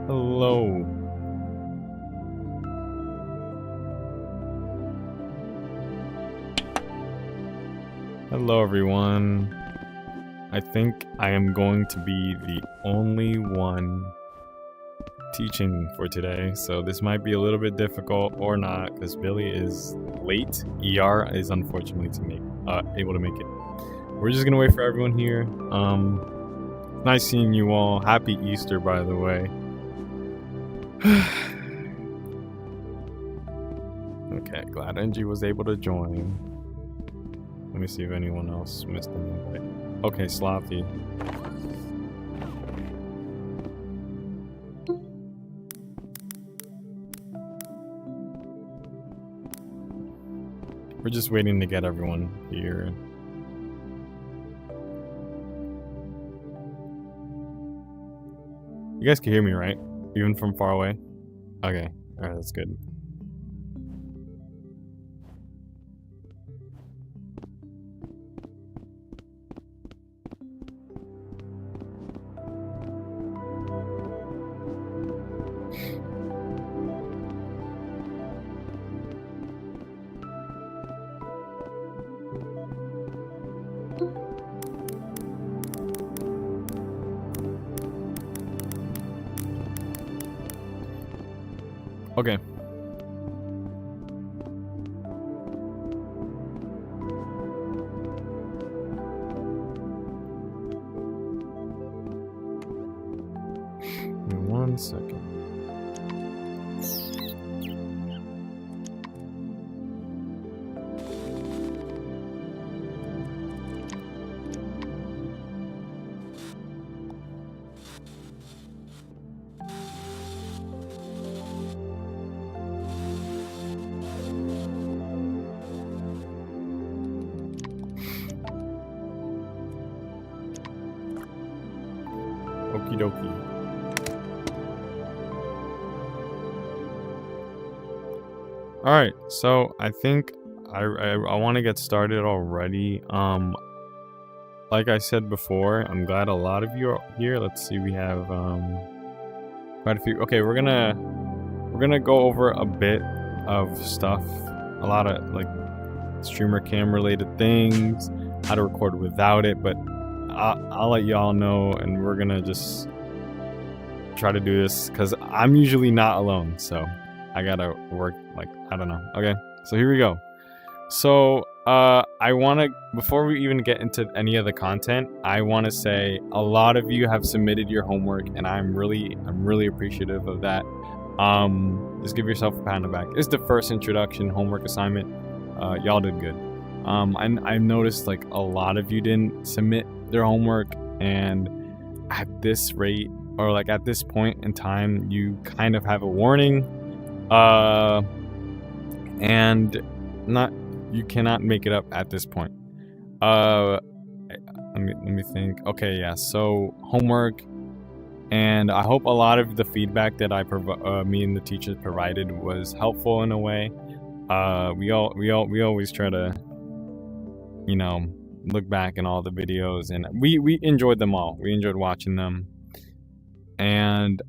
Hello. Hello, everyone. I think I am going to be the only one teaching for today, so this might be a little bit difficult or not because Billy is late. ER is unfortunately able to make it. We're just gonna wait for everyone here. Nice seeing you all. Happy Easter, by the way. Okay, glad Angie was able to join. Let me see if anyone else missed an invite. Okay, Slavi. We're just waiting to get everyone here. You guys can hear me, right? Even from far away? Okay, alright, that's good. Okay. Give me 1 second. Okie dokie. Alright, so I think I want to get started already. Like I said before, I'm glad a lot of you are here. Let's see, we have quite a few. Okay, we're gonna go over a bit of stuff, a lot of like streamer cam related things, how to record without it, but I'll let y'all know, and we're gonna just try to do this because I'm usually not alone, so I gotta work, like, I don't know. Okay, so here we go. So I want to, before we even get into any of the content, I want to say a lot of you have submitted your homework, and I'm really appreciative of that. Just give yourself a pat on the back. It's the first introduction homework assignment. Y'all did good. I've noticed like a lot of you didn't submit their homework, and at this rate, or like at this point in time, you kind of have a warning, and you cannot make it up at this point. Let me think. Okay, yeah, so homework, and I hope a lot of the feedback that me and the teachers provided was helpful in a way. We always try to, you know, look back in all the videos, and we enjoyed them all. We enjoyed watching them. And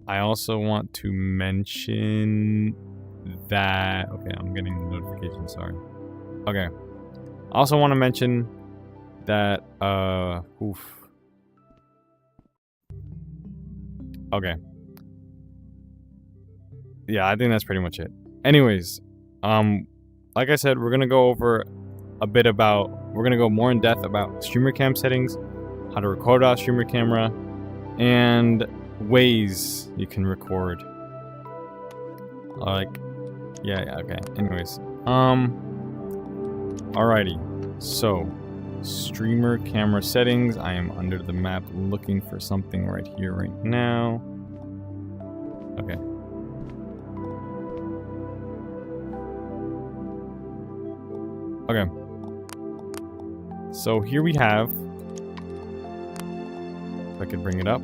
I also want to mention that, okay, I'm getting a notification, sorry. Okay. I also want to mention that, okay. Yeah, I think that's pretty much it. Anyways, like I said, we're gonna go over a bit about, we're gonna go more in depth about streamer cam settings, how to record out streamer camera, and ways you can record. Like, yeah, okay. Anyways, alrighty. So, streamer camera settings. I am under the map looking for something right here, right now. Okay. Okay. So here we have, if I could bring it up.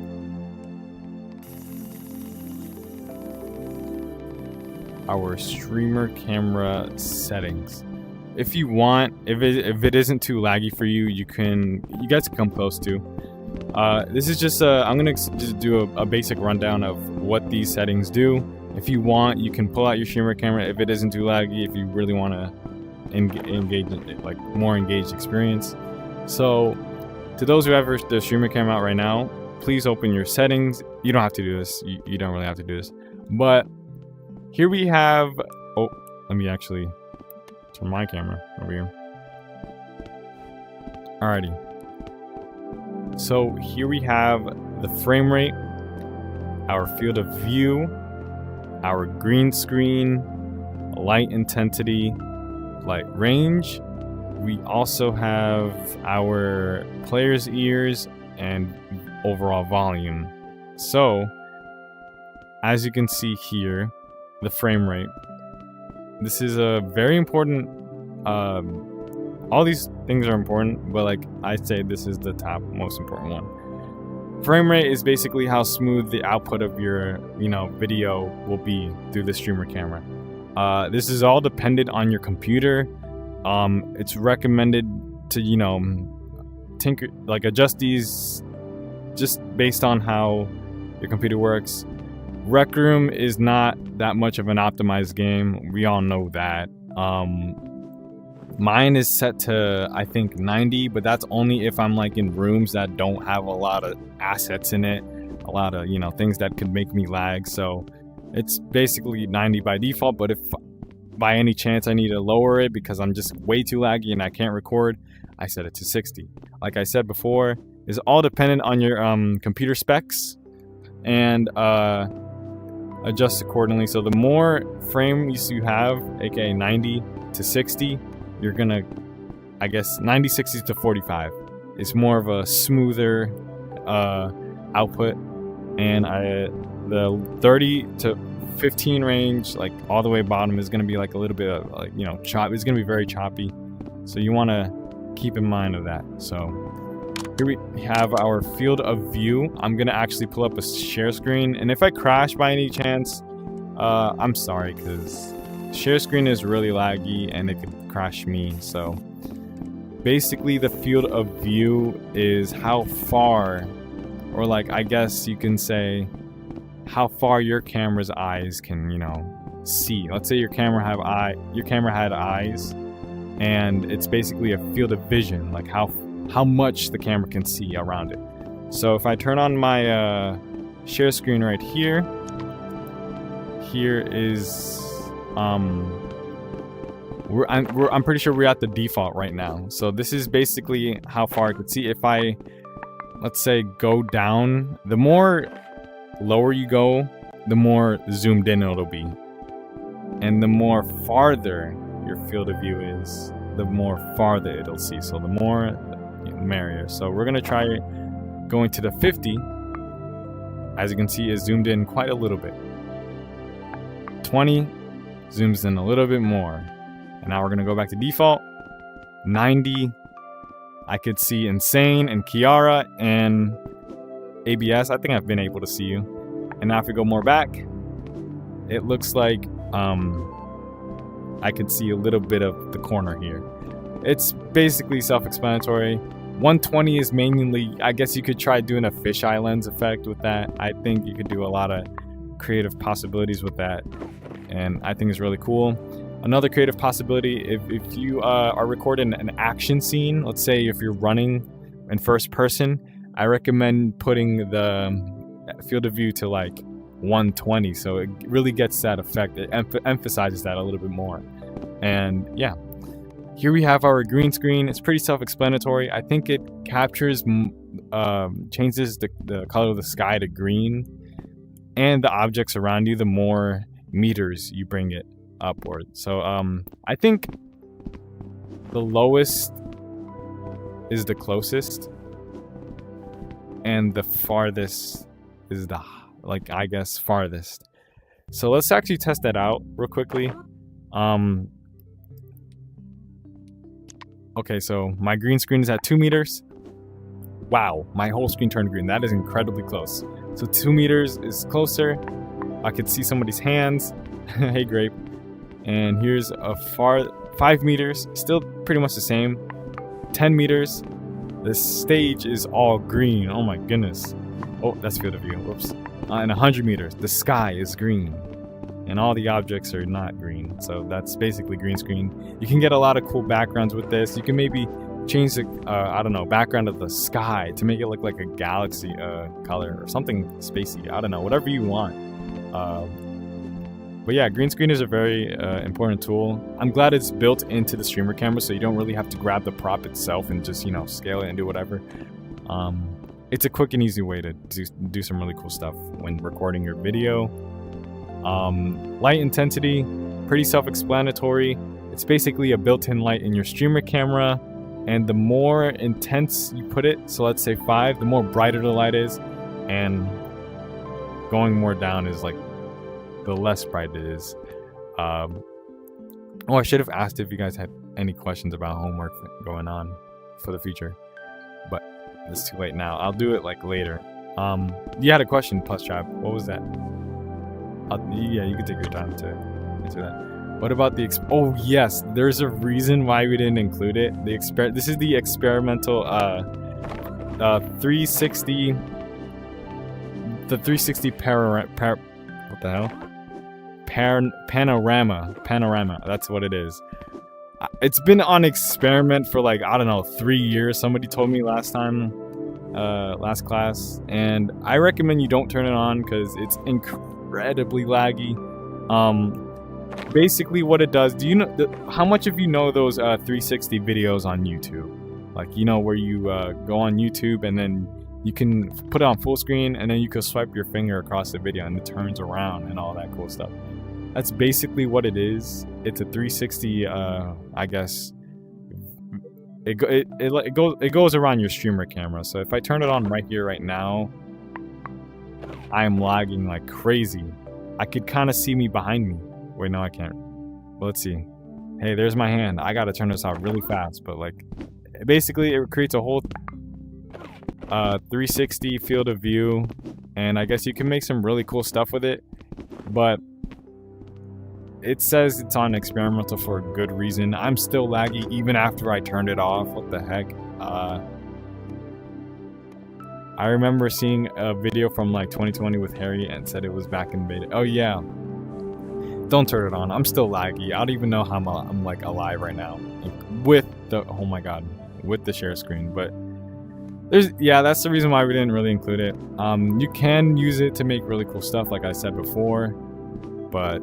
Our streamer camera settings. If you want, if it isn't too laggy for you, you guys can come close to. This is just I'm gonna just do a basic rundown of what these settings do. If you want, you can pull out your streamer camera if it isn't too laggy, if you really want to engage in, like, more engaged experience. So to those who have the streamer camera out right now, please open your settings. You don't have to do this. You don't really have to do this. But here we have, oh, let me actually turn my camera over here. Alrighty. So here we have the frame rate, our field of view, our green screen, light intensity, light range. We also have our player's ears and overall volume. So as you can see here, the frame rate. This is a very important, all these things are important, but like I say, this is the top most important one. Frame rate is basically how smooth the output of your, video will be through the streamer camera. This is all dependent on your computer. It's recommended to, adjust these just based on how your computer works. Rec Room is not that much of an optimized game. We all know that. Mine is set to, I think, 90, but that's only if I'm like in rooms that don't have a lot of assets in it, a lot of, things that could make me lag. So it's basically 90 by default, but if by any chance I need to lower it because I'm just way too laggy and I can't record, I set it to 60. Like I said before, it's all dependent on your computer specs and adjust accordingly. So the more frames you have, aka 90 to 60, you're gonna, I guess, 90, 60 to 45. It's more of a smoother output, and the 30 to 15 range, like all the way bottom, is gonna be like a little bit of like, chop. It's gonna be very choppy, so you want to keep in mind of that. So here we have our field of view. I'm gonna actually pull up a share screen, and if I crash by any chance, I'm sorry, because share screen is really laggy and it could crash me. So basically the field of view is how far, or like I guess you can say how far your camera's eyes can, see. Let's say your camera had eyes, and it's basically a field of vision, like how much the camera can see around it. So if I turn on my share screen right here, here is I'm pretty sure we're at the default right now. So this is basically how far I could see. If I, let's say, go down, the more lower you go, the more zoomed in it'll be. And the more farther your field of view is, the more farther it'll see. So the more, the merrier. So we're gonna try going to the 50. As you can see, it zoomed in quite a little bit. 20 zooms in a little bit more. And now we're gonna go back to default. 90, I could see Insane and Kiara and ABS. I think I've been able to see you. And now if we go more back, it looks like I could see a little bit of the corner here. It's basically self-explanatory. 120 is mainly, I guess you could try doing a fisheye lens effect with that. I think you could do a lot of creative possibilities with that, and I think it's really cool. Another creative possibility, if you are recording an action scene, let's say if you're running in first person, I recommend putting the field of view to like 120, so it really gets that effect. It emphasizes that a little bit more. And yeah, here we have our green screen. It's pretty self-explanatory. I think it captures, changes the color of the sky to green, and the objects around you, the more meters you bring it upward. So I think the lowest is the closest, and the farthest is the, like, I guess, farthest. So let's actually test that out real quickly. Okay, so my green screen is at 2 meters. Wow, my whole screen turned green. That is incredibly close. So 2 meters is closer. I could see somebody's hands. Hey, Grape. And here's a 5 meters, still pretty much the same. 10 meters, This stage is all green. Oh my goodness. Oh, that's field of view. Whoops. In 100 meters, the sky is green. And all the objects are not green. So that's basically green screen. You can get a lot of cool backgrounds with this. You can maybe change the, I don't know, background of the sky to make it look like a galaxy color or something spacey. I don't know, whatever you want. But yeah, green screen is a very important tool. I'm glad it's built into the streamer camera, so you don't really have to grab the prop itself and just, you know, scale it and do whatever. It's a quick and easy way to do some really cool stuff when recording your video. Light intensity, pretty self-explanatory. It's basically a built-in light in your streamer camera, and the more intense you put it, so let's say 5, the more brighter the light is, and going more down is like the less bright it is. Oh, I should have asked if you guys had any questions about homework going on for the future, but it's too late now. I'll do it like later. You had a question, Plustrap. What was that? Yeah, you can take your time to answer that. What about the oh yes, there's a reason why we didn't include it. This is the experimental 360. The 360 what the hell? Panorama. That's what it is. It's been on experiment for like, I don't know, 3 years. Somebody told me last time, last class, and I recommend you don't turn it on because it's incredibly laggy. Basically what it does, do you know how much of you know those 360 videos on YouTube? Like, you know, where you go on YouTube and then you can put it on full screen and then you can swipe your finger across the video and it turns around and all that cool stuff. That's basically what it is. It's a 360 I guess it goes around your streamer camera. So if I turn it on right here right now, I am lagging like crazy. I could kind of see me behind me. Wait, no, I can't. Well, let's see. Hey, there's my hand. I gotta turn this out really fast, but like, basically it creates a whole 360 field of view, and I guess you can make some really cool stuff with it, but it says it's on experimental for a good reason. I'm still laggy even after I turned it off. What the heck? I remember seeing a video from like 2020 with Harry and said it was back in beta. Oh yeah. Don't turn it on. I'm still laggy. I don't even know how I'm like alive right now with the, oh my god, with the share screen. But that's the reason why we didn't really include it. You can use it to make really cool stuff, like I said before, but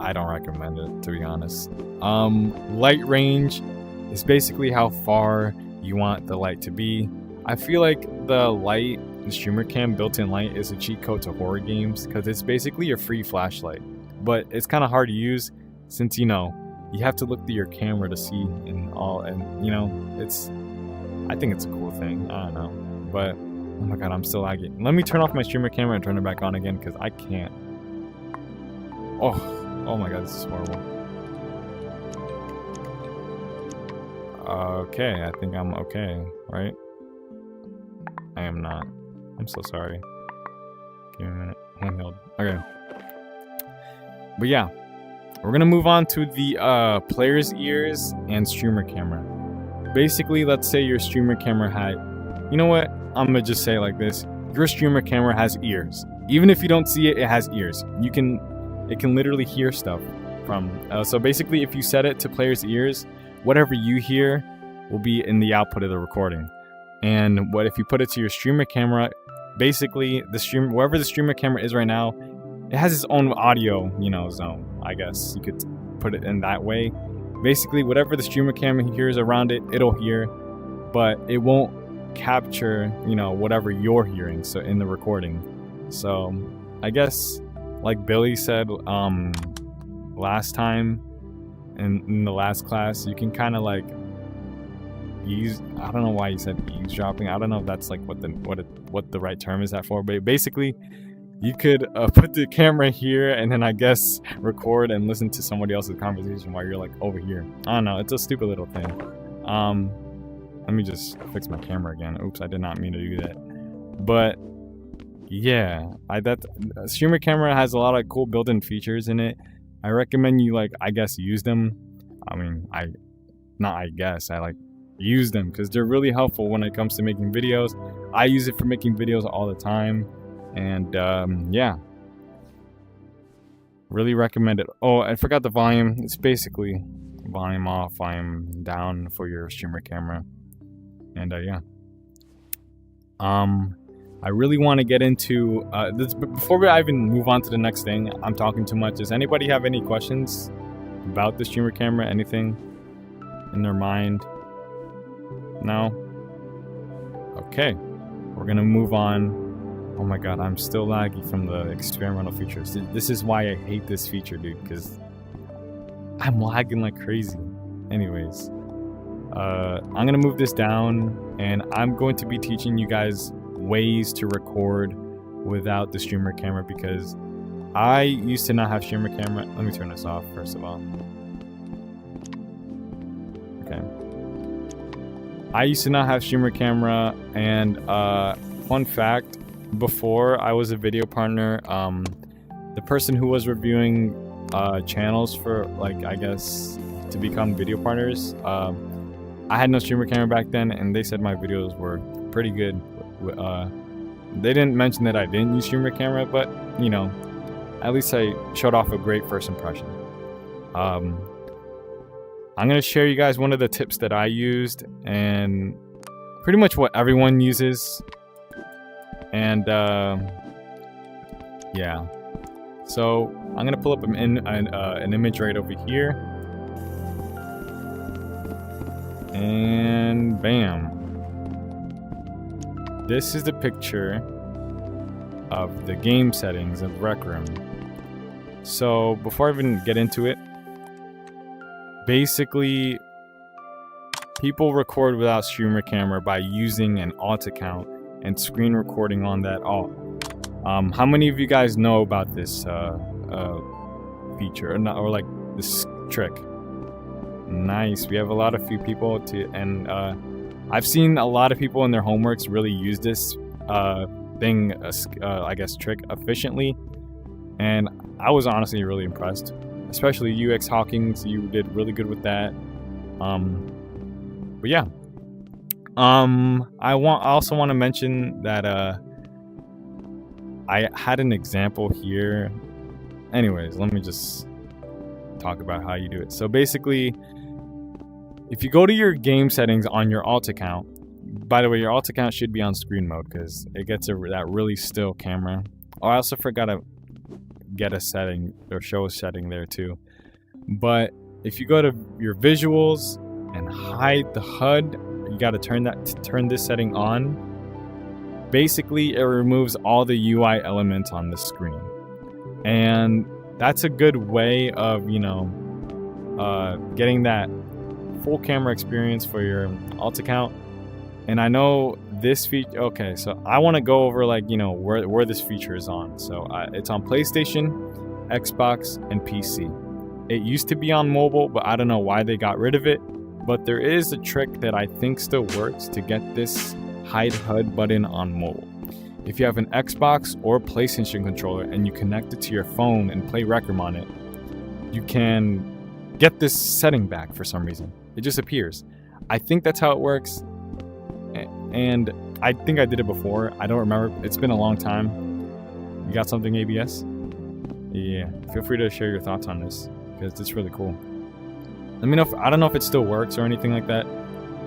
I don't recommend it, to be honest. Light range is basically how far you want the light to be. I feel like the light, the streamer cam built-in light, is a cheat code to horror games because it's basically a free flashlight, but it's kind of hard to use since, you know, you have to look through your camera to see and all, and you know, I think it's a cool thing. I don't know, but oh my god, I'm still lagging. Let me turn off my streamer camera and turn it back on again because I can't. Oh my god, this is horrible. Okay, I think I'm okay, right? I am not. I'm so sorry. Give me a minute. Handheld. Okay. But yeah, we're gonna move on to the player's ears and streamer camera. Basically, let's say your streamer camera had, you know what? I'm gonna just say it like this. Your streamer camera has ears. Even if you don't see it, it has ears. It can literally hear stuff from. So basically, if you set it to player's ears, whatever you hear will be in the output of the recording. And what if you put it to your streamer camera? Basically, wherever the streamer camera is right now, it has its own audio, you know, zone. I guess you could put it in that way. Basically, whatever the streamer camera hears around it, it'll hear, but it won't capture, you know, whatever you're hearing. So in the recording. So I guess, like Billy said last time in the last class, you can kind of like I don't know why you said eavesdropping. I don't know if that's like what the right term is that for, but basically you could put the camera here and then I guess record and listen to somebody else's conversation while you're like over here. I don't know, it's a stupid little thing. Let me just fix my camera again. Oops, I did not mean to do that. But yeah, that streamer camera has a lot of cool built-in features in it. I recommend you, like, I guess, use them. I mean, I use them because they're really helpful when it comes to making videos. I use it for making videos all the time, and yeah, really recommend it. Oh, I forgot the volume. It's basically volume off, volume down for your streamer camera, and yeah. I really want to get into this, but before I even move on to the next thing, I'm talking too much. Does anybody have any questions about the streamer camera? Anything in their mind? No? Okay. We're gonna move on. Oh my god, I'm still laggy from the experimental features. This is why I hate this feature, dude, because I'm lagging like crazy. Anyways, I'm gonna move this down, and I'm going to be teaching you guys ways to record without the streamer camera, because I used to not have streamer camera. Let me turn this off first of all. Okay. I used to not have streamer camera, and fun fact, before I was a video partner, the person who was reviewing channels for, like, I guess to become video partners, I had no streamer camera back then, and they said my videos were pretty good. They didn't mention that I didn't use streamer camera, but you know, at least I showed off a great first impression. I'm gonna share you guys one of the tips that I used, and pretty much what everyone uses. And yeah, so I'm gonna pull up an image right over here, and bam. This is the picture of the game settings of Rec Room. So before I even get into it, basically people record without streamer camera by using an alt account and screen recording on that alt. How many of you guys know about this feature or like this trick? Nice. We have a lot of few people and I've seen a lot of people in their homeworks really use this I guess trick efficiently, and I was honestly really impressed. Especially UX Hawkins, you did really good with that. But yeah, I also want to mention that I had an example here. Anyways, let me just talk about how you do it. So basically, if you go to your game settings on your alt account, by the way, your alt account should be on screen mode because it gets that really still camera. Oh, I also forgot to get a setting or show a setting there too. But if you go to your visuals and hide the HUD, you got to turn this setting on. Basically, it removes all the UI elements on the screen, and that's a good way of, you know, getting that full camera experience for your alt account. And I know this feature, okay, so I want to go over, like, you know, where this feature is on. So it's on PlayStation, Xbox, and PC. It used to be on mobile, but I don't know why they got rid of it. But there is a trick that I think still works to get this hide HUD button on mobile. If you have an Xbox or PlayStation controller and you connect it to your phone and play Rec Room on it, you can get this setting back for some reason. It just appears. I think that's how it works, and I think I did it before. I don't remember. It's been a long time. You got something, ABS? Yeah. Feel free to share your thoughts on this because it's really cool. Let me know I don't know if it still works or anything like that,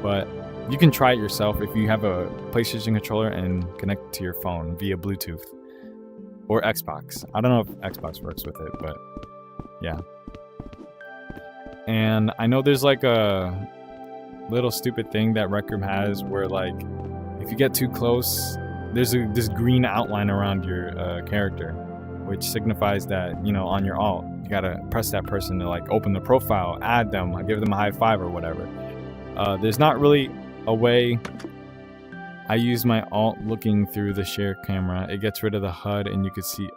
but you can try it yourself if you have a PlayStation controller and connect it to your phone via Bluetooth or Xbox. I don't know if Xbox works with it, but yeah. And I know there's like a little stupid thing that Rec Room has where, like, if you get too close, there's this green outline around your character, which signifies that, you know, on your alt, you gotta press that person to, like, open the profile, add them, give them a high five or whatever. There's not really a way. I use my alt looking through the share camera. It gets rid of the HUD and you can see.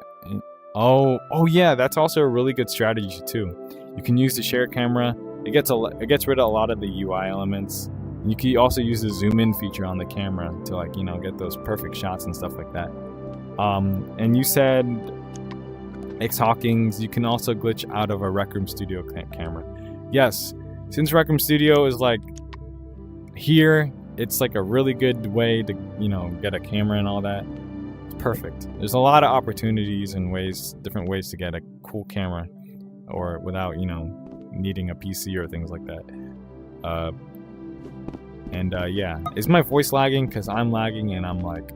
Oh yeah, that's also a really good strategy too. You can use the share camera. It gets rid of a lot of the UI elements. You can also use the zoom in feature on the camera to, like, you know, get those perfect shots and stuff like that. And you said X Hawkins, you can also glitch out of a Rec Room Studio camera. Yes, since Rec Room Studio is like here, it's like a really good way to, you know, get a camera and all that. It's perfect. There's a lot of opportunities and ways, different ways to get a cool camera, or without, you know, needing a PC or things like that. Yeah, is my voice lagging? Because I'm lagging and I'm like,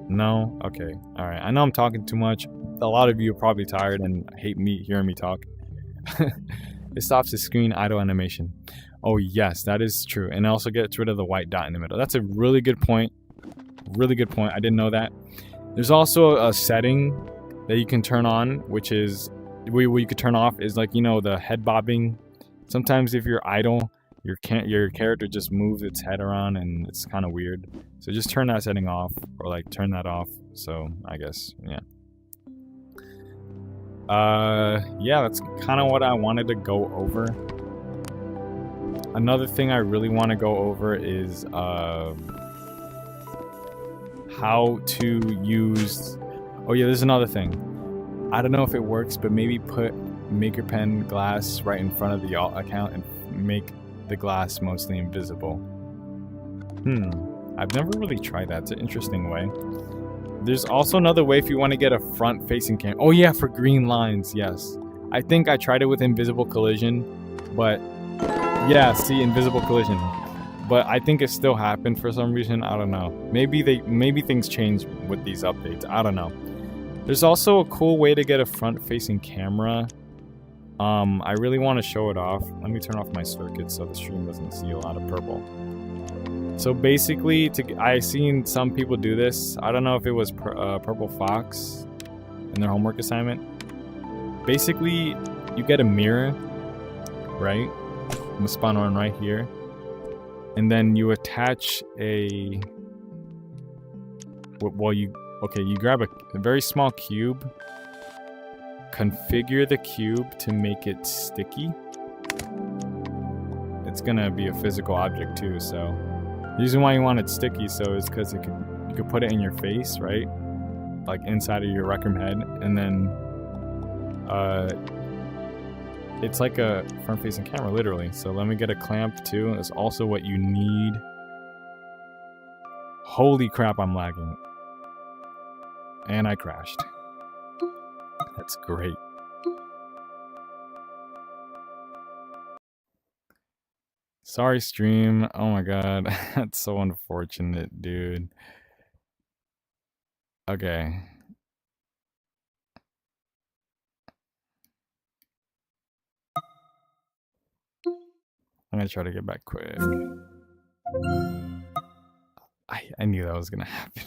no? Okay, alright. I know I'm talking too much. A lot of you are probably tired and hate me hearing me talk. It stops the screen idle animation. Oh yes, that is true. And it also gets rid of the white dot in the middle. That's a really good point. Really good point. I didn't know that. There's also a setting that you can turn on, which is where you could turn off is like, you know, the head bobbing. Sometimes if you're idle, your character just moves its head around and it's kind of weird. So just turn that setting off, or like turn that off. So I guess, yeah. Yeah, that's kind of what I wanted to go over. Another thing I really want to go over is how to use... Oh yeah, there's another thing. I don't know if it works, but maybe put MakerPen glass right in front of the alt account and make the glass mostly invisible. I've never really tried that. It's an interesting way. There's also another way if you want to get a front-facing cam. Oh yeah, for green lines, yes. I think I tried it with invisible collision, but yeah, see, invisible collision. But I think it still happened for some reason. I don't know. Maybe things change with these updates. I don't know. There's also a cool way to get a front-facing camera. I really want to show it off. Let me turn off my circuit so the stream doesn't see a lot of purple. So basically, I've seen some people do this. I don't know if it was Purple Fox in their homework assignment. Basically, you get a mirror, right? I'm gonna spawn on right here. And then you attach a... Well, you grab a very small cube. Configure the cube to make it sticky. It's gonna be a physical object too, so... The reason why you want it sticky is because you could put it in your face, right? Like inside of your Recrum head, and then it's like a front-facing camera, literally. So let me get a clamp too. That's also what you need. Holy crap, I'm lagging. And I crashed. That's great. Sorry, stream. Oh my god. That's so unfortunate, dude. Okay. I'm gonna try to get back quick. I knew that was gonna happen.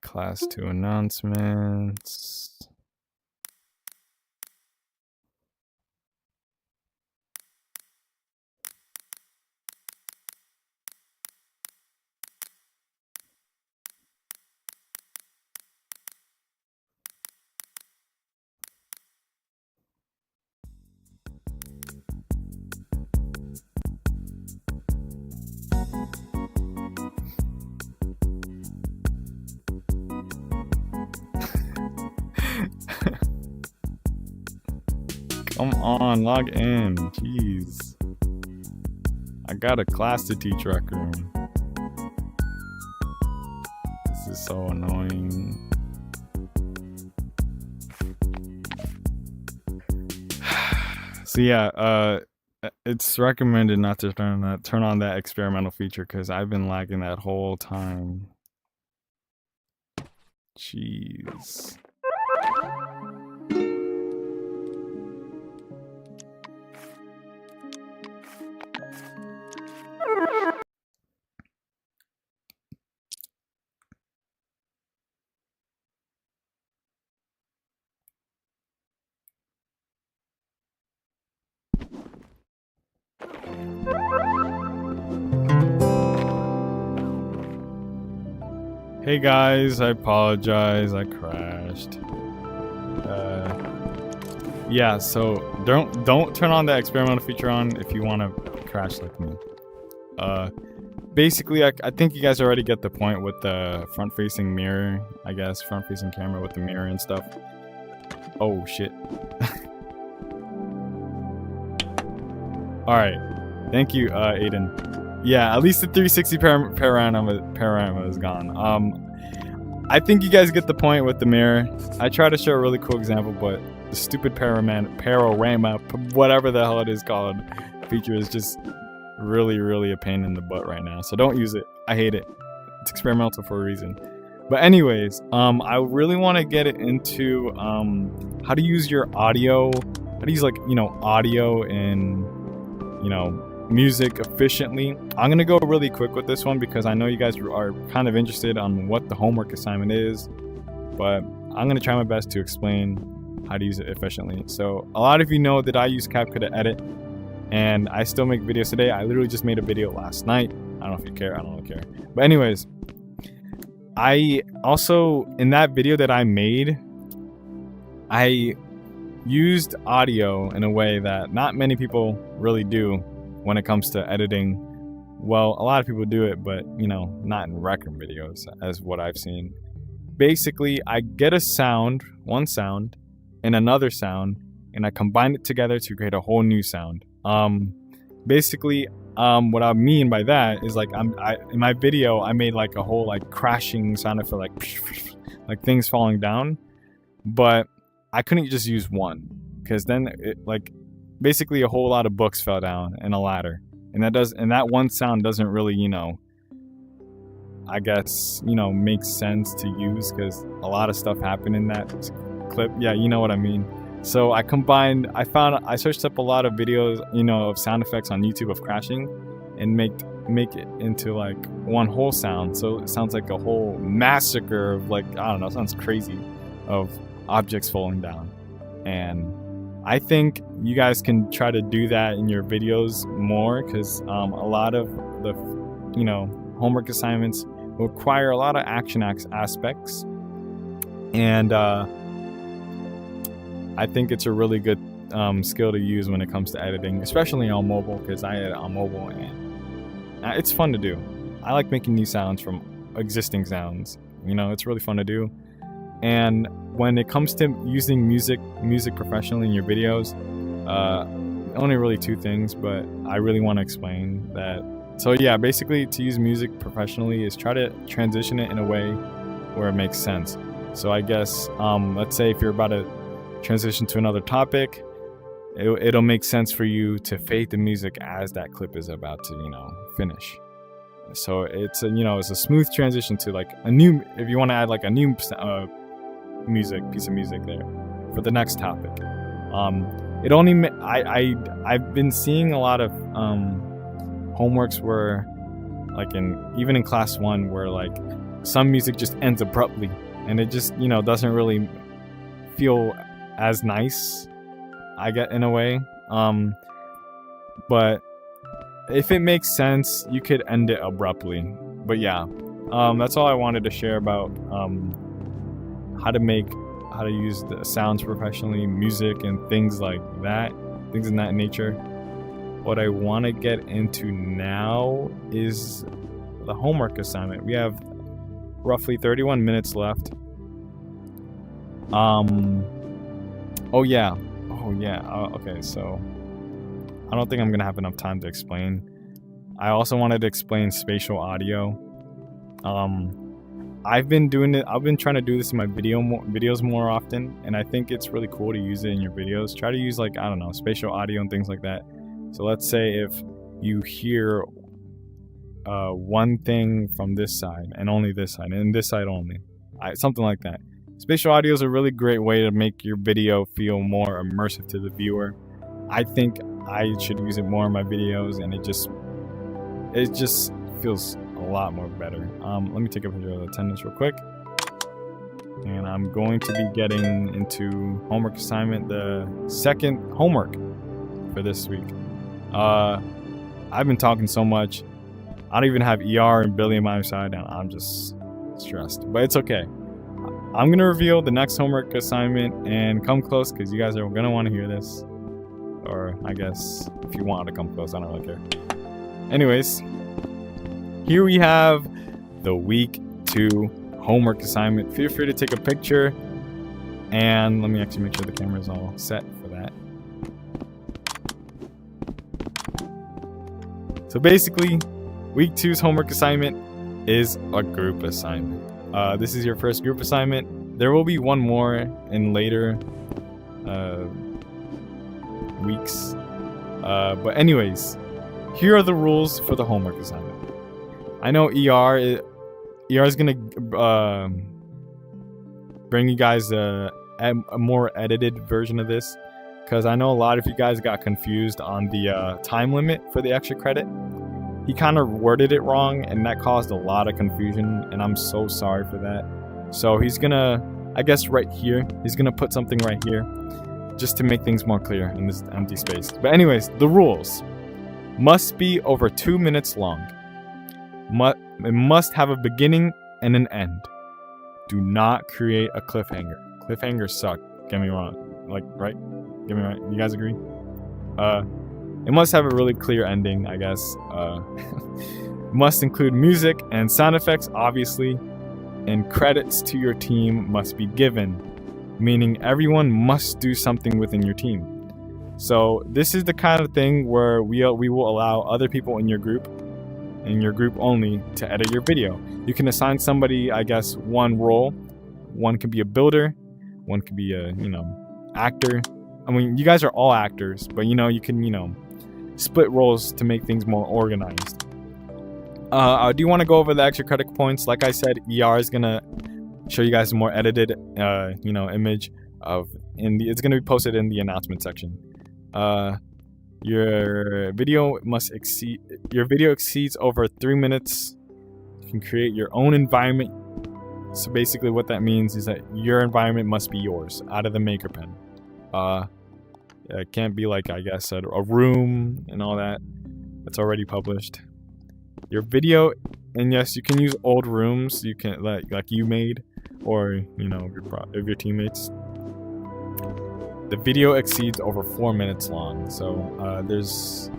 Class 2 announcements. Come on, log in. Jeez. I got a class to teach, Recrum. This is so annoying. So yeah, it's recommended not to turn on that experimental feature because I've been lagging that whole time. Jeez. Hey guys, I apologize, I crashed. Yeah, so don't turn on the experimental feature on if you want to crash like me. Basically, I think you guys already get the point with the front-facing mirror, I guess, front-facing camera with the mirror and stuff. Oh, shit. Alright. Thank you, Aiden. Yeah, at least the 360 panorama is gone. I think you guys get the point with the mirror. I try to show a really cool example, but the stupid panorama, whatever the hell it is called, feature is just really a pain in the butt right now. So don't use it. I hate it. It's experimental for a reason. But anyways, I really want to get it into how to use your audio, how to use audio and music efficiently. I'm gonna go really quick with this one because I know you guys are kind of interested on what the homework assignment is, but I'm gonna try my best to explain how to use it efficiently. So a lot of you know that I use CapCut to edit, and I still make videos today. I literally just made a video last night. I don't know if you care. I don't really care. But anyways, I also, in that video that I made, I used audio in a way that not many people really do when it comes to editing. Well, a lot of people do it, but not in record videos, as what I've seen. Basically, I get a sound, one sound, and another sound, and I combine it together to create a whole new sound. Basically, what I mean by that is in my video, I made like a whole crashing sound effect, like things falling down, but I couldn't just use one, because then basically a whole lot of books fell down and a ladder, and that one sound doesn't really I guess makes sense to use because a lot of stuff happened in that clip. Yeah, you know what I mean. So I searched up a lot of videos of sound effects on YouTube of crashing, and make it into one whole sound, so it sounds like a whole massacre of I don't know, it sounds crazy, of objects falling down. And I think you guys can try to do that in your videos more, because a lot of the homework assignments require a lot of action aspects, and I think it's a really good skill to use when it comes to editing, especially on mobile, because I edit on mobile and it's fun to do. I like making new sounds from existing sounds. It's really fun to do. And when it comes to using music professionally in your videos, only really two things, but I really want to explain that. So yeah, basically to use music professionally is try to transition it in a way where it makes sense. So I guess let's say if you're about to transition to another topic, it'll make sense for you to fade the music as that clip is about to finish. So it's it's a smooth transition to a new, if you want to add a new piece of music there for the next topic. It only I've been seeing a lot of homeworks where even in class 1 where some music just ends abruptly, and it just doesn't really feel as nice, I get, in a way. But if it makes sense, you could end it abruptly. But yeah, that's all I wanted to share about how to use the sounds professionally, music, and things like that, things in that nature. What I want to get into now is the homework assignment. We have roughly 31 minutes left. Okay, so I don't think I'm gonna have enough time to explain. I also wanted to explain spatial audio. I've been trying to do this in my videos more often, and I think it's really cool to use it in your videos. Try to use spatial audio and things like that. So let's say if you hear one thing from this side and only this side, and this side only, something like that. Spatial audio is a really great way to make your video feel more immersive to the viewer. I think I should use it more in my videos, and it just feels a lot more better. Let me take a picture of the attendance real quick. And I'm going to be getting into homework assignment, the second homework for this week. I've been talking so much. I don't even have ER and Billy on my side, and I'm just stressed. But it's okay. I'm going to reveal the next homework assignment, and come close because you guys are going to want to hear this. Or I guess if you want to come close, I don't really care. Anyways, here we have the week 2 homework assignment. Feel free to take a picture, and let me actually make sure the camera is all set for that. So basically, week 2's homework assignment is a group assignment. This is your first group assignment. There will be one more in later weeks. But anyways, here are the rules for the homework assignment. I know ER is gonna bring you guys a more edited version of this, because I know a lot of you guys got confused on the time limit for the extra credit. He kind of worded it wrong, and that caused a lot of confusion, and I'm so sorry for that. So he's gonna, I guess right here, he's gonna put something right here just to make things more clear in this empty space. But anyways, the rules must be over 2 minutes long. It must have a beginning and an end. Do not create a cliffhanger. Cliffhangers suck. Get me wrong. Like, right? Get me right. You guys agree? It must have a really clear ending, I guess. Must include music and sound effects, obviously. And credits to your team must be given, meaning everyone must do something within your team. So this is the kind of thing where we will allow other people in your group only, to edit your video. You can assign somebody, I guess, one role. One could be a builder, one could be a, actor. I mean, you guys are all actors, but you can, split roles to make things more organized. I do want to go over the extra credit points. Like I said, ER is gonna show you guys a more edited, image of it's gonna be posted in the announcement section. Your video exceeds over 3 minutes. You can create your own environment. So basically what that means is that your environment must be yours, out of the Maker Pen. It can't be like, I guess, a room and all that. That's already published. Your video, and yes, you can use old rooms you can like you made, or of your teammates. The video exceeds over 4 minutes long. So there's,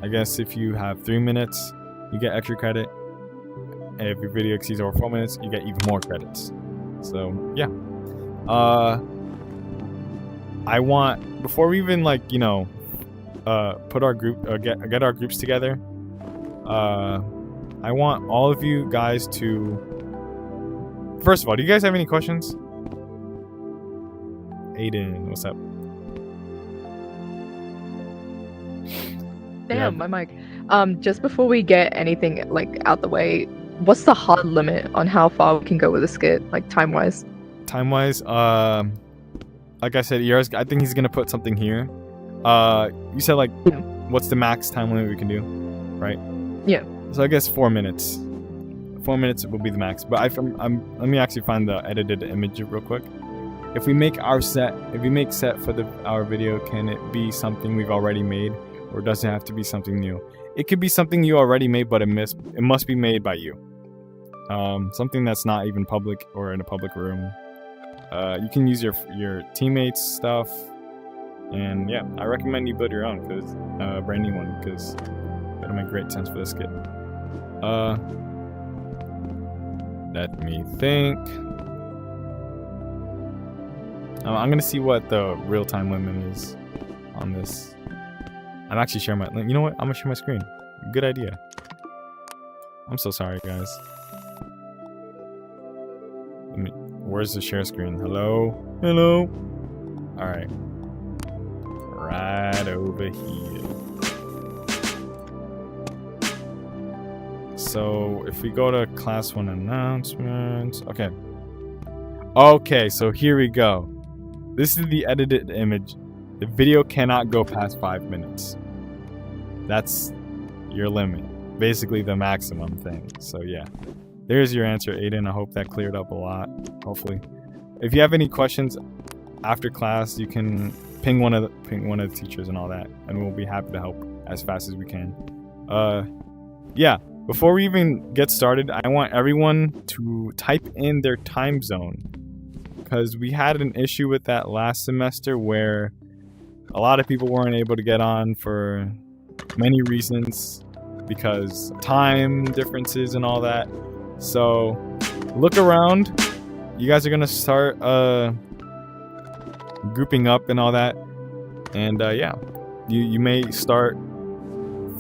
I guess, if you have 3 minutes, you get extra credit. And if your video exceeds over 4 minutes, you get even more credits. So yeah. I want, before we even put our group, get our groups together, I want all of you guys to, first of all, do you guys have any questions? Aiden, what's up? Damn, my mic. Just before we get anything out the way, what's the hard limit on how far we can go with a skit, time-wise? Time-wise, like I said, I think he's gonna put something here. You said what's the max time limit we can do, right? Yeah. So I guess 4 minutes. 4 minutes will be the max. But let me actually find the edited image real quick. If we make set for our video, can it be something we've already made, or does it have to be something new? It could be something you already made, but it must be made by you. Something that's not even public or in a public room. You can use your teammates' stuff, and yeah, I recommend you build your own, because brand new one, because it'll make great sense for this skit. Let me think. I'm gonna see what the real time limit is on this. I'm actually sharing my. You know what? I'm gonna share my screen. Good idea. I'm so sorry, guys. Where's the share screen? Hello? Hello? Alright. Right over here. So, if we go to class 1 announcements. Okay. Okay, so here we go. This is the edited image. The video cannot go past 5 minutes. That's your limit. Basically the maximum thing. So, yeah. There's your answer, Aiden. I hope that cleared up a lot, hopefully. If you have any questions after class, you can ping one of the teachers and all that, and we'll be happy to help as fast as we can. Yeah, before we even get started, I want everyone to type in their time zone, because we had an issue with that last semester where a lot of people weren't able to get on for many reasons. because time differences and all that. So look around. You guys are gonna start grouping up and all that, and yeah, you may start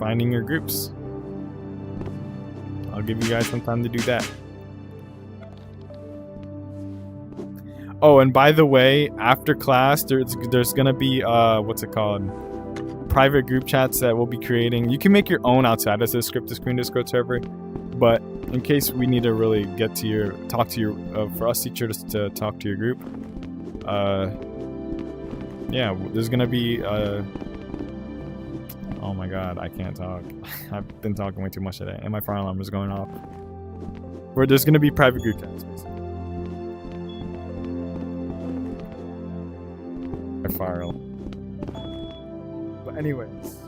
finding your groups. I'll give you guys some time to do that. Oh, and by the way, after class, there's gonna be what's it called? Private group chats that we'll be creating. You can make your own outside of the Script Screen Discord server, but in case we need to really get to talk to your, for us teachers to talk to your group, yeah, there's gonna be oh my god, I can't talk. I've been talking way too much today, and my fire alarm is going off. Where there's gonna be private group chats. My fire alarm. But anyways,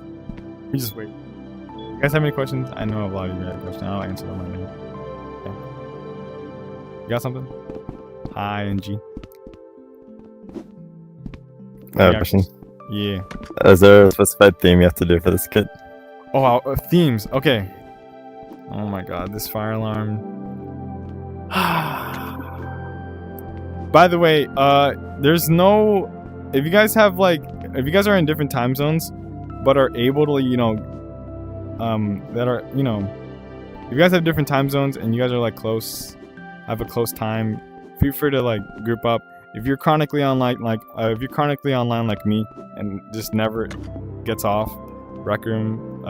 we just wait. You guys have any questions? I know a lot of you have questions. I'll answer them right now. Okay. You got something? Hi, NG. Question. Yeah. Is there a specified theme you have to do for this kit? Oh, themes. Okay. Oh my god, this fire alarm. By the way, there's no. If you guys have if you guys are in different time zones, but are able to, that are, if you guys have different time zones and you guys are close, have a close time, feel free to group up. If you're chronically online, if you're chronically online like me and just never gets off Rec Room,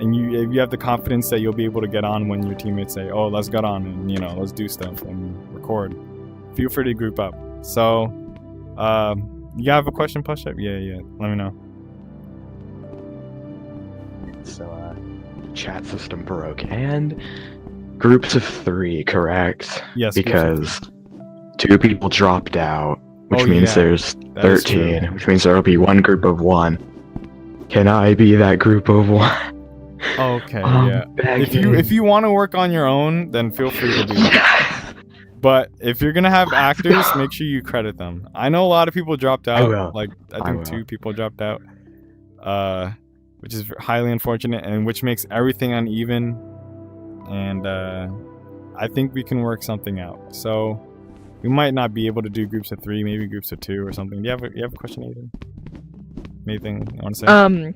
and if you have the confidence that you'll be able to get on when your teammates say, "Oh, let's get on and let's do stuff and record," feel free to group up. So, you have a question, Push Up? Yeah. Let me know. So, chat system broke and groups of 3, correct? Yes. Because 2 people dropped out, which means there's That is true. 13, which means there'll be one group of 1. Can I be that group of 1? Okay, yeah. If you want to work on your own, then feel free to do that. But if you're gonna have actors, make sure you credit them. I know a lot of people dropped out. will. I think 2 people dropped out, which is highly unfortunate, and which makes everything uneven. And I think we can work something out. So we might not be able to do groups of 3, maybe groups of 2 or something. Do you have a question, Nathan? Anything you want to say?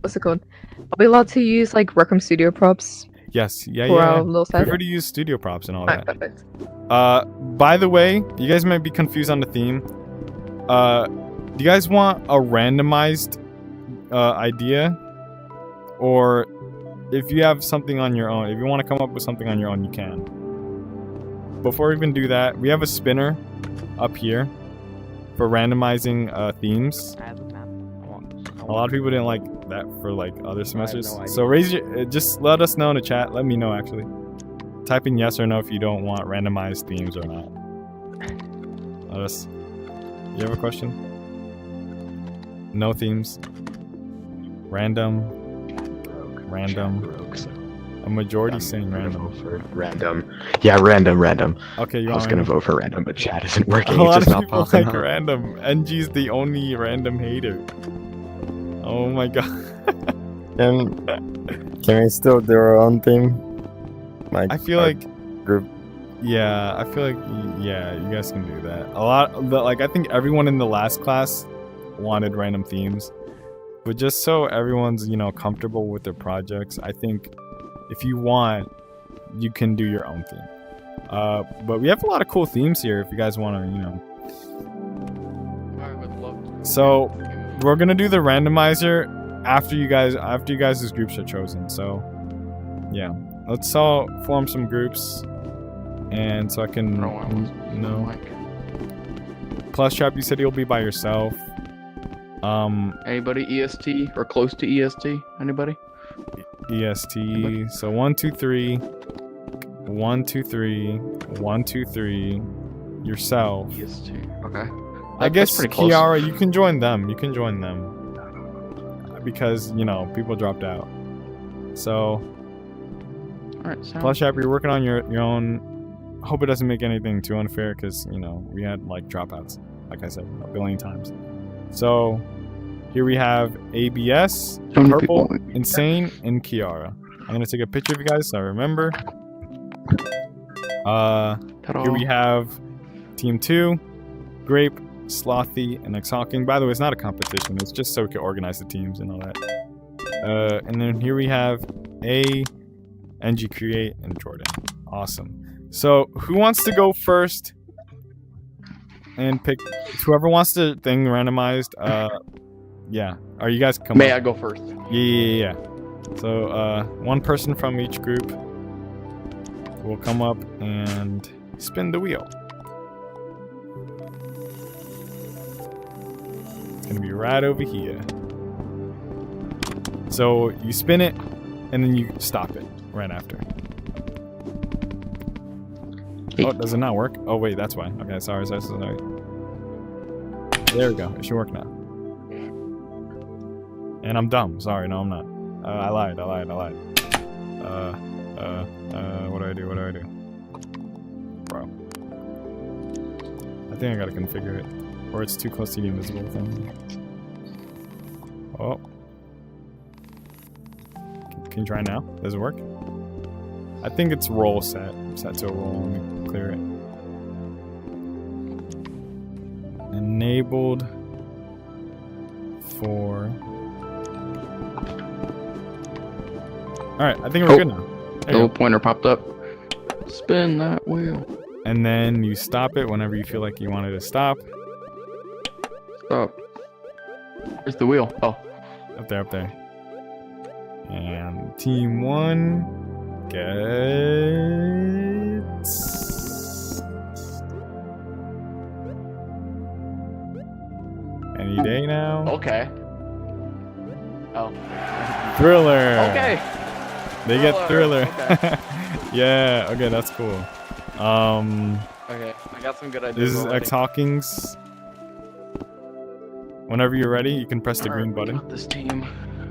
What's it called? Are we allowed to use Rec Room Studio props Yes. Yeah. for our Yeah. little Feel set? free to use studio props and all Alright, that. perfect. By the way, you guys might be confused on the theme. Do you guys want a randomized idea? Or if you have something on your own, if you want to come up with something on your own, you can. Before we even do that, we have a spinner up here for randomizing themes. A lot of people didn't like that for other semesters. no idea. So just let us know in the chat. Let me know actually. Type in yes or no if you don't want randomized themes or not. Let us. You have a question? No themes. Random. Broke, so A majority I'm saying gonna random. vote for random. Yeah, random. Okay, you I was want gonna random? vote for random, but chat isn't A working. It's lot just of not people popping like up. random. NG's the only random hater. Oh my god. Can we still do our own theme? I feel our like group. Yeah, I feel like yeah, you guys can do that. I think everyone in the last class wanted random themes, but just so everyone's comfortable with their projects, I think if you want, you can do your own theme. But we have a lot of cool themes here. If you guys want to, I would love to. So we're gonna do the randomizer after you guys' groups are chosen. So yeah, let's all form some groups. And so I can no. Plus Trap, you said you'll be by yourself. Anybody EST or close to EST? Anybody? EST. So 1, 2, 3. 1, 2, 3. 1, 2, 3. Yourself. EST. Okay. I guess pretty close. Kiara, you can join them. Because people dropped out. So All right. Plus Trap, you're working on your own. Hope it doesn't make anything too unfair because we had dropouts, like I said a billion times. So here we have ABS, How many purple, people? Insane and Kiara. I'm gonna take a picture of you guys so I remember. Ta-da. Here we have Team 2, Grape, Slothy, and X-Hawking. By the way, it's not a competition. It's just so we can organize the teams and all that. And then here we have A, NG Create, and Jordan. Awesome. So, who wants to go first? And pick whoever wants the thing randomized. Yeah. Are you guys coming? May I go first? Yeah. So, one person from each group will come up and spin the wheel. It's gonna be right over here. So you spin it, and then you stop it right after. Oh, does it not work? Oh wait, that's why. Okay, sorry. There we go. It should work now. And I'm dumb. Sorry, no, I'm not. I lied. What do I do? Bro. I think I gotta configure it. Or it's too close to the invisible thing. Oh. Can you try now? Does it work? I think it's roll set. Set to a roll. Let me clear it. Enabled for... Alright, I think we're good now. There you Little go. pointer popped up. Spin that wheel. And then you stop it whenever you feel like you want it to stop. Stop. Where's the wheel? Oh. Up there. And Team 1 gets... Any day now. Okay. Oh. Thriller! Okay. They get Thriller. Okay. Yeah, okay, that's cool. Okay, I got some good ideas. This is already. X-Hawking's. Whenever you're ready, you can press the green Alright, we button. got this team.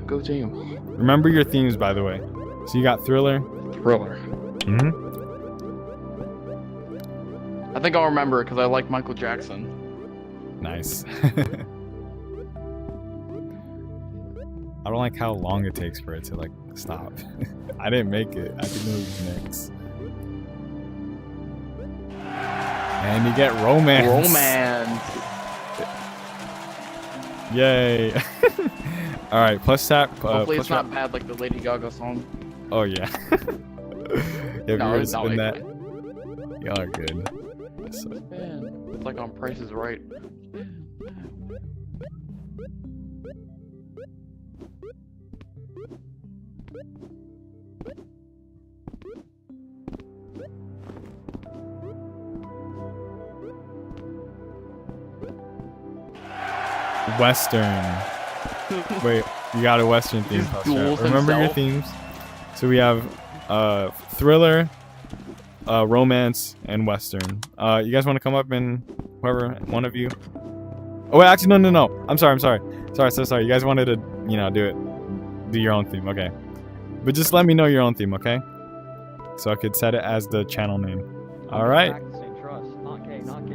Go team. Remember your themes, by the way. So you got Thriller. Thriller. Mm-hmm. I think I'll remember it because I like Michael Jackson. Nice. I don't like how long it takes for it to like stop. I didn't make it. I didn't know it was next. And you get romance. Romance. Yay. All right, plus tap. Hopefully plus it's not tap. bad like the Lady Gaga song. Oh yeah. Yeah, No, we were it's not spin like that. Y'all are good. So, Man, it's like on Price is Right. Western. Wait, you got a Western theme. Just Plus tap. duels Remember your himself. themes. So we have Thriller, Romance, and Western. You guys want to come up and whoever, one of you. Oh wait, actually no. I'm sorry. Sorry. You guys wanted to, do your own theme. Okay. But just let me know your own theme, okay? So I could set it as the channel name. All right.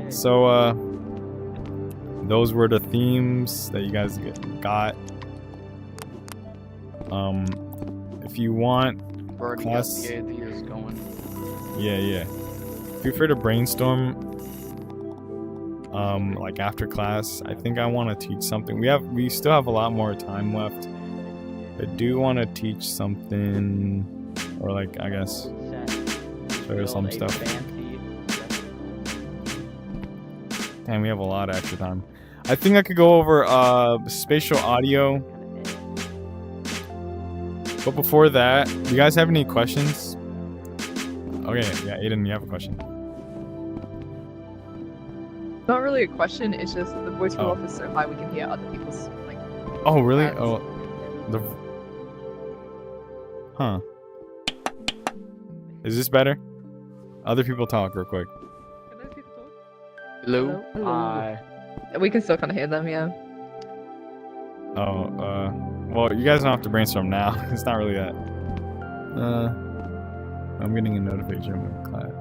So those were the themes that you guys got. If you want, We've already Class- got the ideas going. yeah. Feel free to brainstorm. Like after class, I think I want to teach something. We still have a lot more time left. I do want to teach something, or like I guess show you some stuff. And we have a lot of extra time. I think I could go over spatial audio. But before that, do you guys have any questions? Okay, yeah, Aiden, you have a question. Not really a question. It's just the voice roll Oh. off is so high we can hear other people's like. Oh, really? That's- Oh, the. Huh. Is this better? Other people talk real quick. Can those people talk? Hello? Hello? Hi. We can still kind of hear them, yeah. Oh, well, you guys don't have to brainstorm now. It's not really that. I'm getting a notification from class.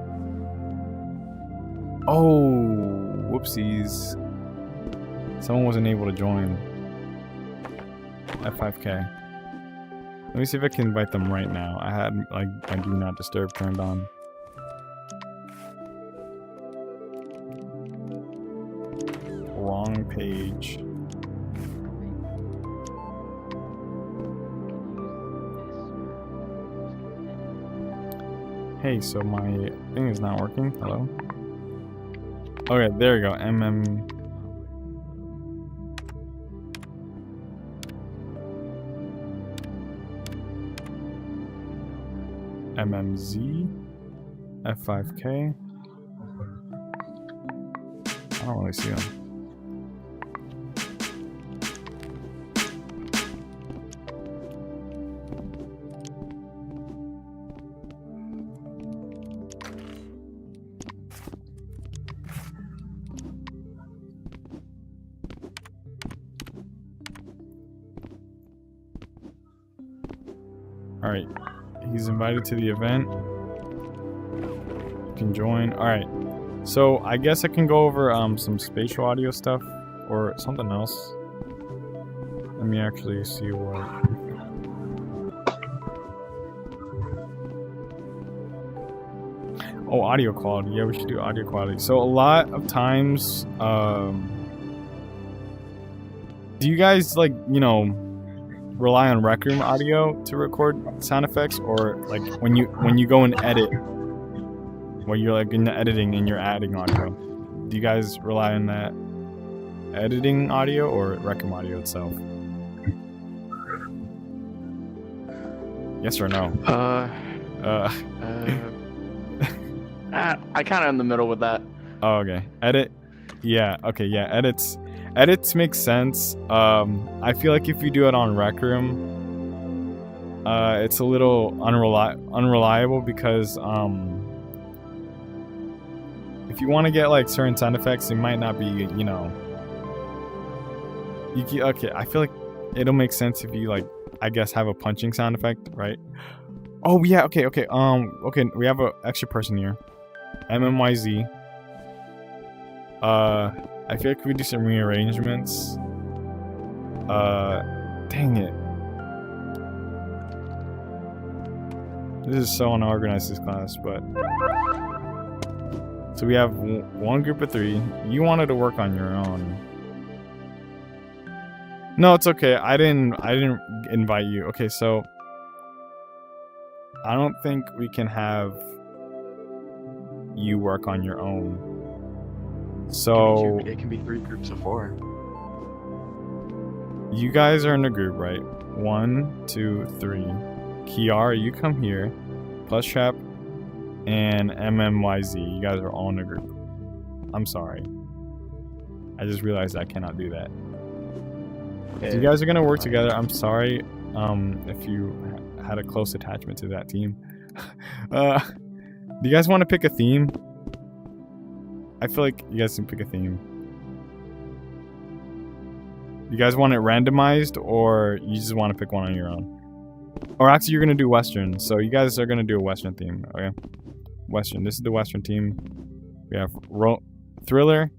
Oh, whoopsies. Someone wasn't able to join at 5K. Let me see if I can invite them right now. I had like my do not disturb turned on. Wrong page. Hey, so my thing is not working. Hello? Okay, there you go. MMZ F5K. I don't really see them. All right. He's invited to the event. You can join. Alright. So I guess I can go over some spatial audio stuff or something else. Let me actually see what. Oh, audio quality. Yeah, we should do audio quality. So a lot of times, do you guys like, you know, rely on Rec Room audio to record sound effects, or like when you go and edit, when you're like in the editing and you're adding audio, do you guys rely on that editing audio or Rec Room audio itself? Yes or no? I kind of in the middle with that. Oh, okay. Edit. Yeah. Okay. Yeah. Edits make sense. I feel like if you do it on Rec Room, it's a little unreliable because if you want to get like certain sound effects, it might not be, you know. Okay, I feel like it'll make sense if you like, I guess, have a punching sound effect, right? Oh yeah. Okay. Okay. We have an extra person here. MMYZ. I feel like we do some rearrangements. Dang it. This is so unorganized, this class, but... So we have one group of 3. You wanted to work on your own. No, it's okay. I didn't invite you. Okay, so... I don't think we can have you work on your own. So it can be 3 groups of 4. You guys are in a group, right? 1, 2, 3. Kiara, you come here. Plus Trap and MMYZ. You guys are all in a group. I'm sorry. I just realized I cannot do that. Okay. So you guys are gonna work together. I'm sorry if you had a close attachment to that team. Do you guys want to pick a theme? I feel like you guys can pick a theme. You guys want it randomized, or you just want to pick one on your own? Or actually, you're going to do Western. So you guys are going to do a Western theme, okay? Western. This is the Western team. We have Thriller,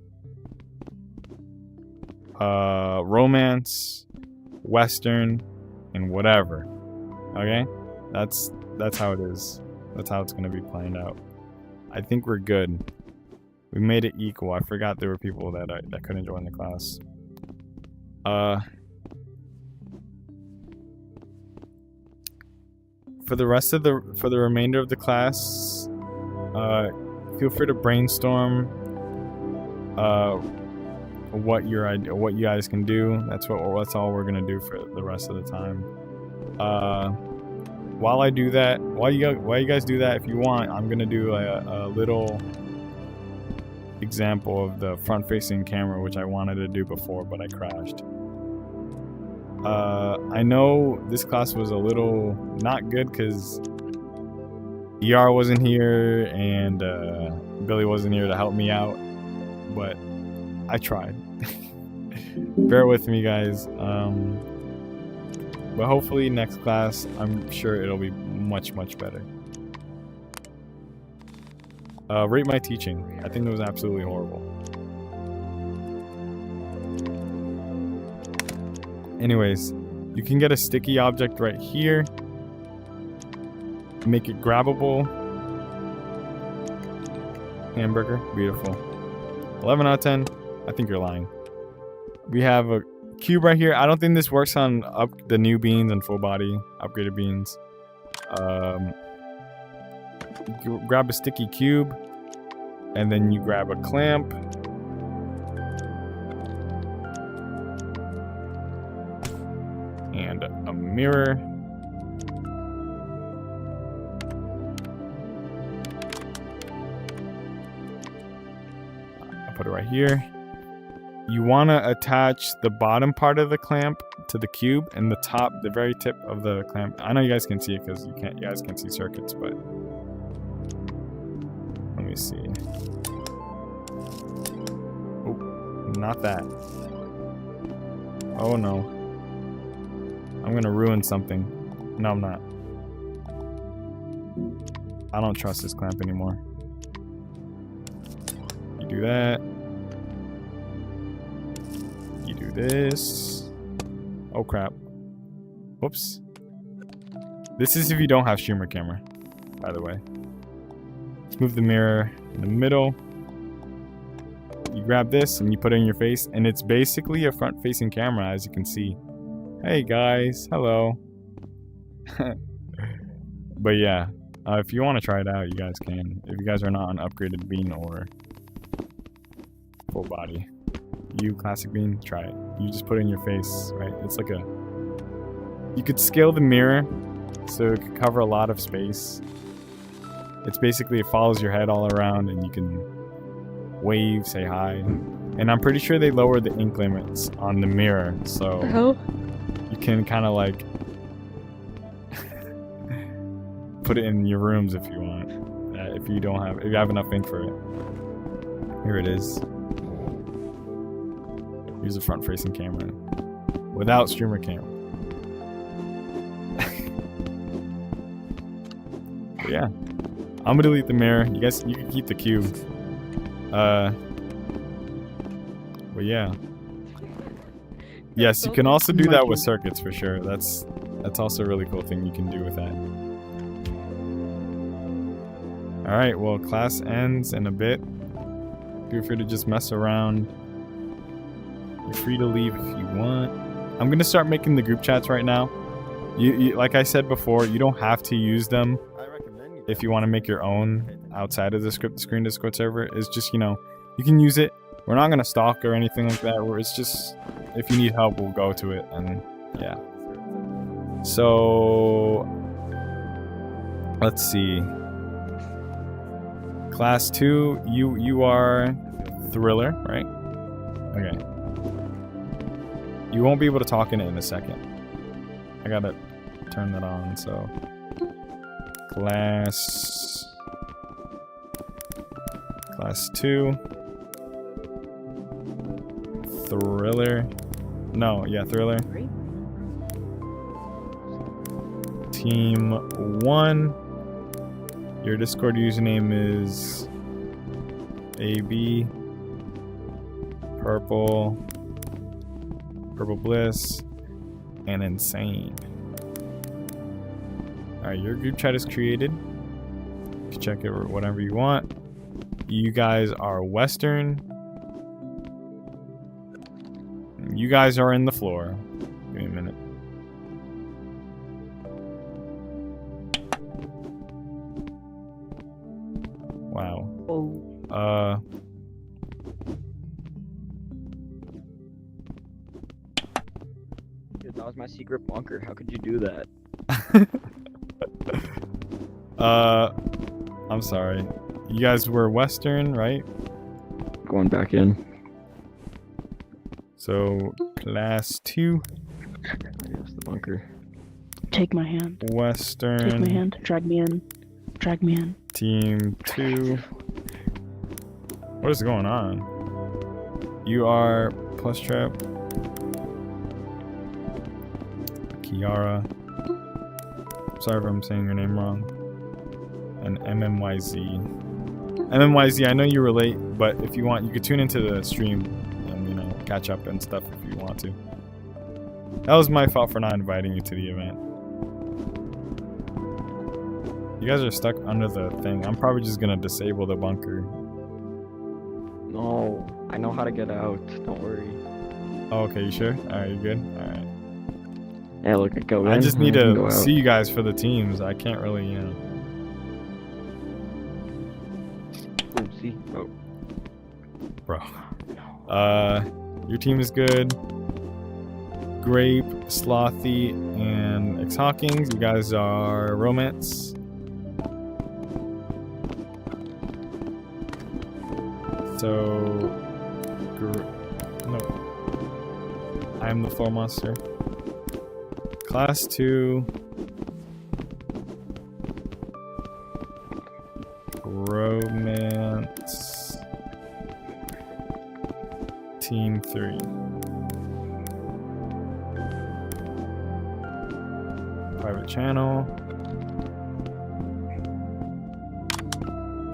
Romance, Western, and whatever. Okay? That's how it is. That's how it's going to be planned out. I think we're good. We made it equal. I forgot there were people that couldn't join the class. For the remainder of the class, feel free to brainstorm what you guys can do. That's all we're gonna do for the rest of the time. While you guys do that, if you want, I'm gonna do a little example of the front-facing camera, which I wanted to do before, but I crashed. I know this class was a little not good because ER wasn't here and Billy wasn't here to help me out, but I tried. Bear with me, guys. But hopefully next class, I'm sure it'll be much, much better. Rate my teaching. I think it was absolutely horrible. Anyways, you can get a sticky object right here. Make it grabbable. Hamburger. Beautiful. 11 out of 10. I think you're lying. We have a cube right here. I don't think this works on the new beans and full body upgraded beans. You grab a sticky cube, and then you grab a clamp. And a mirror. I'll put it right here. You want to attach the bottom part of the clamp to the cube and the top, the very tip of the clamp. I know you guys can see it because you guys can't see circuits, but let me see. Oh, not that. Oh no. I'm gonna ruin something. No, I'm not. I don't trust this clamp anymore. You do that. You do this. Oh crap. Whoops. This is if you don't have streamer camera, by the way. Let's move the mirror in the middle. You grab this and you put it in your face, and it's basically a front-facing camera, as you can see. Hey guys, hello. But yeah, if you want to try it out, you guys can. If you guys are not on upgraded bean or full body. You classic bean, try it. You just put it in your face, right? It's like you could scale the mirror so it could cover a lot of space. It's basically, it follows your head all around and you can wave, say hi. And I'm pretty sure they lowered the ink limits on the mirror, so you can kind of like put it in your rooms if you want. If you have enough ink for it. Here it is. Here's a front-facing camera without streamer camera. But yeah, I'm gonna delete the mirror. You can keep the cube. But yeah. Yes, you can also do that with circuits for sure. That's also a really cool thing you can do with that. All right, well, class ends in a bit. Feel free to just mess around. You're free to leave if you want. I'm gonna start making the group chats right now. You like I said before, you don't have to use them if you want to make your own outside of the screen Discord server. It's just, you know, you can use it. We're not gonna stalk or anything like that. It's just, if you need help, we'll go to it, and yeah. So let's see. Class 2, you are Thriller, right? Okay. You won't be able to talk in it in a second. I gotta turn that on, so. Class 2. Thriller. No, yeah, Thriller. Team 1. Your Discord username is AB Purple Bliss and Insane. Alright, your group chat is created. You can check it whatever you want. You guys are Western. You guys are in the floor. Give me a minute. Wow. Dude, that was my secret bunker. How could you do that? I'm sorry. You guys were Western, right? Going back in. So, class 2. There's the bunker. Take my hand. Western. Take my hand. Drag me in. Drag me in. Team 2. What is going on? You are Plus Trap. Kiara. Sorry if I'm saying your name wrong. And MMYZ. MMYZ, I know you were late, but if you want, you could tune into the stream and, you know, catch up and stuff if you want to. That was my fault for not inviting you to the event. You guys are stuck under the thing. I'm probably just gonna disable the bunker. No, I know how to get out. Don't worry. Oh, okay, you sure? Alright, you good? Alright. Yeah, look, I go in. I just need and to go out. see you guys for the teams. I can't really, you know. Oh, see? Oh. Bro. Your team is good. Grape, Slothy, and X Hawkins. You guys are romance. So, no. I am the floor monster. Class 2. Romance. Team 3. Private channel.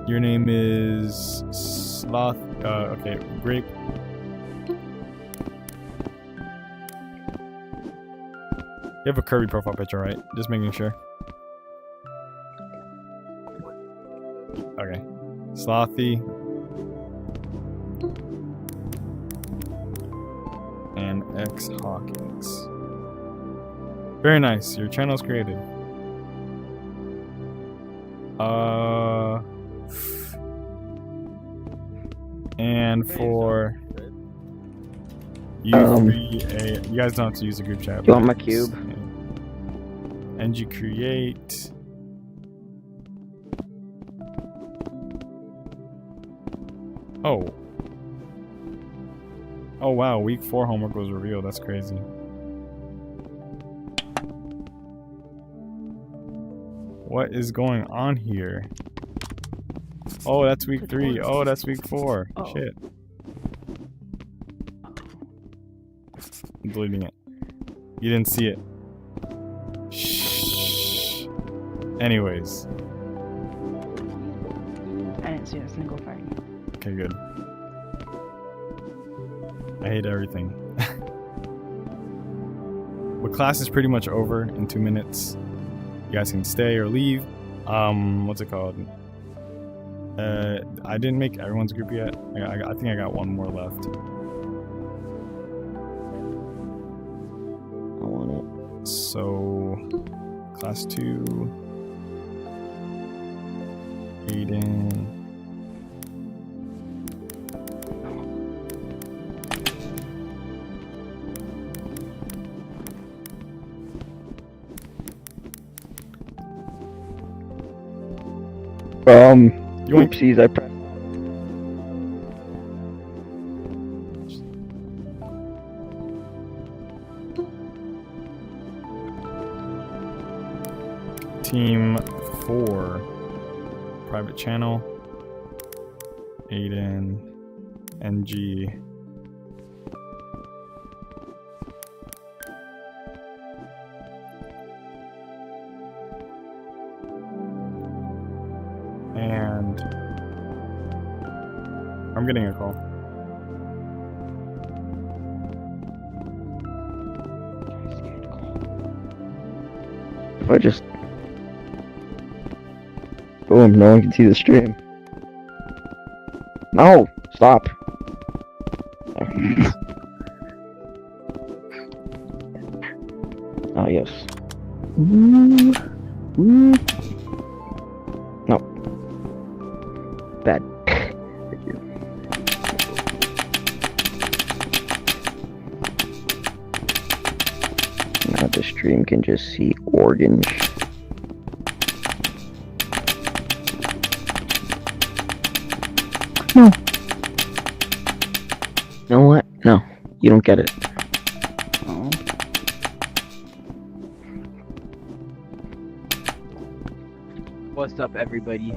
Your name is Sloth. Okay, Grape. You have a curvy profile picture, right? Just making sure. Okay. Slothy. And X Hawkins. Very nice. Your channel's created. And for you you guys don't have to use the group chat. You want but my cube? And you create. Oh. Oh wow, week 4 homework was revealed. That's crazy. What is going on here? Oh, that's week 3. Oh, that's week 4. Oh. Shit. I'm deleting it. You didn't see it. Shh. Anyways. I didn't see a single thing. Okay, good. I hate everything. But class is pretty much over in 2 minutes. You guys can stay or leave. What's it called? I didn't make everyone's group yet. I think I got one more left. I want it. So, class 2. Aiden. You want Oopsies, I pressed. Team 4. Private channel. Aiden. NG. And I'm getting a call. If I just... Boom, no one can see the stream. No! Stop! Oh, yes. Ooh. Ooh. No. Bad. Thank you. Now the stream can just see orange. No. You know what? No. You don't get it. Oh. What's up, everybody?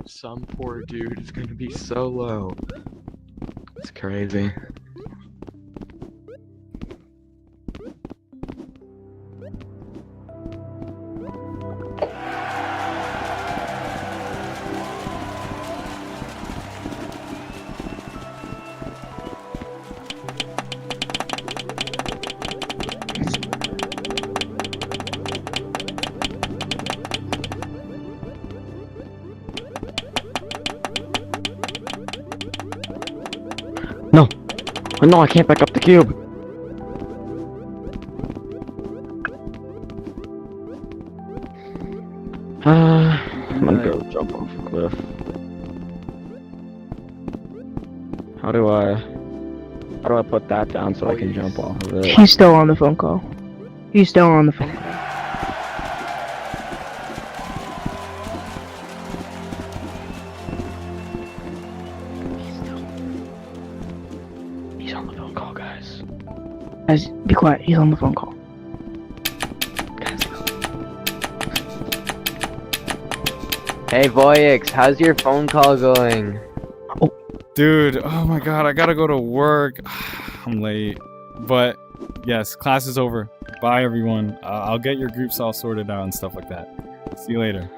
Some poor dude is gonna be so low. It's crazy. No! Oh, no, I can't back up the cube! I'm gonna go jump off a cliff. How do I put that down so I can jump off of it? He's still on the phone call. He's still on the phone call. He's on the phone call, guys. Guys, be quiet. He's on the phone call. Hey Voyix, how's your phone call going? Dude, oh my god, I gotta go to work. I'm late. But yes, class is over. Bye everyone. I'll get your groups all sorted out and stuff like that. See you later.